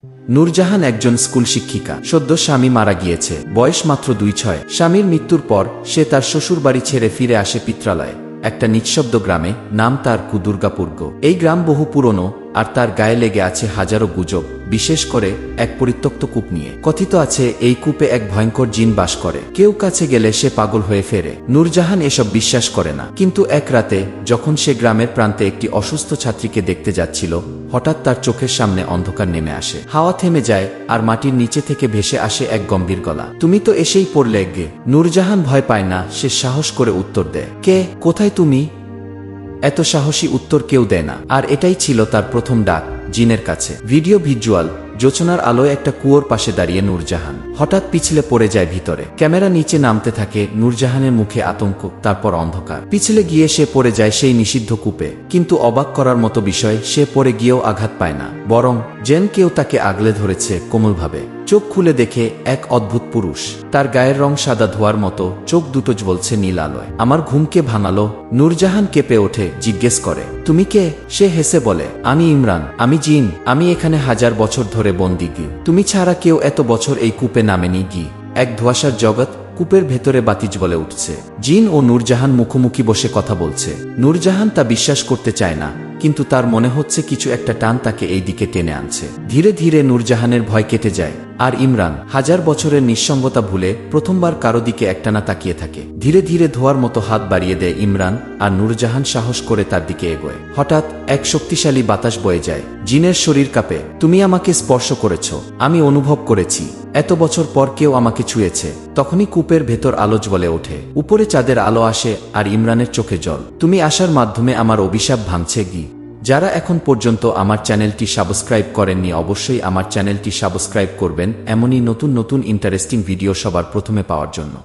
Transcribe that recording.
নূরজাহান একজন স্কুল শিক্ষিকা। সদ্য স্বামী মারা গিয়েছে, বয়স মাত্র 2-6। স্বামীর মৃত্যুর পর সে তার শ্বশুর বাড়ি ছেড়ে ফিরে আসে পিত্রালয়ে, একটা নিঃশব্দ গ্রামে। নাম তার দুর্গাপুর্গ। এই গ্রাম বহু পুরনো, আর তার গায়ে লেগে আছে হাজারো গুজব, বিশেষ করে এক পরিত্যক্ত কূপ নিয়ে। কথিত আছে এই কূপে এক ভয়ঙ্কর জিন বাস করে, কেউ কাছে গেলে সে পাগল হয়ে ফেরে। নূরজাহান এসব বিশ্বাস করে না, কিন্তু এক রাতে যখন সে গ্রামের প্রান্তে একটি অসুস্থ ছাত্রীকে দেখতে যাচ্ছিল, হঠাৎ তার চোখের সামনে অন্ধকার নেমে আসে। হাওয়া থেমে যায়, আর মাটির নিচে থেকে ভেসে আসে এক গম্ভীর গলা। তুমি তো এসেই পড়লে গে। নূরজাহান ভয় পায় না, সে সাহস করে উত্তর দেয়, কে, কোথায় তুমি? এত সাহসী উত্তর কেউ দেয় না। আর এটাই ছিল তার প্রথম ডাক, জিনের কাছে। Video visual. জোছনার আলোয় একটা কুয়োর পাশে দাঁড়িয়ে নূরজাহান হঠাৎ পিছলে পড়ে যায় ভিতরে। ক্যামেরা নিচে নামতে থাকে, নূরজাহানের মুখে আতঙ্ক, তারপর অন্ধকার। পিছলে গিয়ে সে পড়ে যায় সেই নিষিদ্ধ কূপে। কিন্তু অবাক করার মতো বিষয়, সে পড়ে গিয়েও আঘাত পায় না, বরং যেন কেউ তাকে আগলে ধরেছে কোমলভাবে। চোখ খুলে দেখে এক অদ্ভুত পুরুষ। তার গায়ের রং সাদা ধোয়ার মতো, চোখ দুটো জ্বলছে নীল আলোয়। আমার ঘুমকে ভাঙালো। নূরজাহান কেঁপে ওঠে, জিজ্ঞেস করে, তুমি কে? সে হেসে বলে, আমি ইমরান, আমি জিন, আমি এখানে 1000 বছর ধরে বন্দী। গি তুমি ছাড়া কেউ এত বছর এই কূপে নামেনি। গি এক ধোঁয়াশার জগৎ, কূপের ভেতরে বাতি জ্বলে উঠছে। জিন ও নূরজাহান মুখোমুখি বসে কথা বলছে। নূরজাহান তা বিশ্বাস করতে চায় না, কিন্তু তার মনে হচ্ছে কিছু একটা টান তাকে এই দিকে টেনে আনছে। ধীরে ধীরে নূরজাহানের ভয় কেটে যায়, আর ইমরান 1000 বছরের নিঃসঙ্গতা ভুলে প্রথমবার কারো দিকে একটানা তাকিয়ে থাকে। ধীরে ধীরে ধোয়ার মতো হাত বাড়িয়ে দেয় ইমরান, আর নূরজাহান সাহস করে তার দিকে এগোয়। হঠাৎ এক শক্তিশালী বাতাস বয়ে যায়। জিনের শরীর কাঁপে। তুমি আমাকে স্পর্শ করেছ, আমি অনুভব করেছি। এত বছর পর কেউ আমাকে ছুঁয়েছে। তখনই কূপের ভেতর আলো জ্বলে ওঠে। উপরে চাঁদের আলো আসে, আর ইমরানের চোখে জল। তুমি আসার মাধ্যমে আমার অভিশাপ ভাঙছে। গি যারা এখন পর্যন্ত আমার চ্যানেলটি সাবস্ক্রাইব করেননি, অবশ্যই আমার চ্যানেলটি সাবস্ক্রাইব করবেন এমনই নতুন নতুন ইন্টারেস্টিং ভিডিও সবার প্রথমে পাওয়ার জন্য।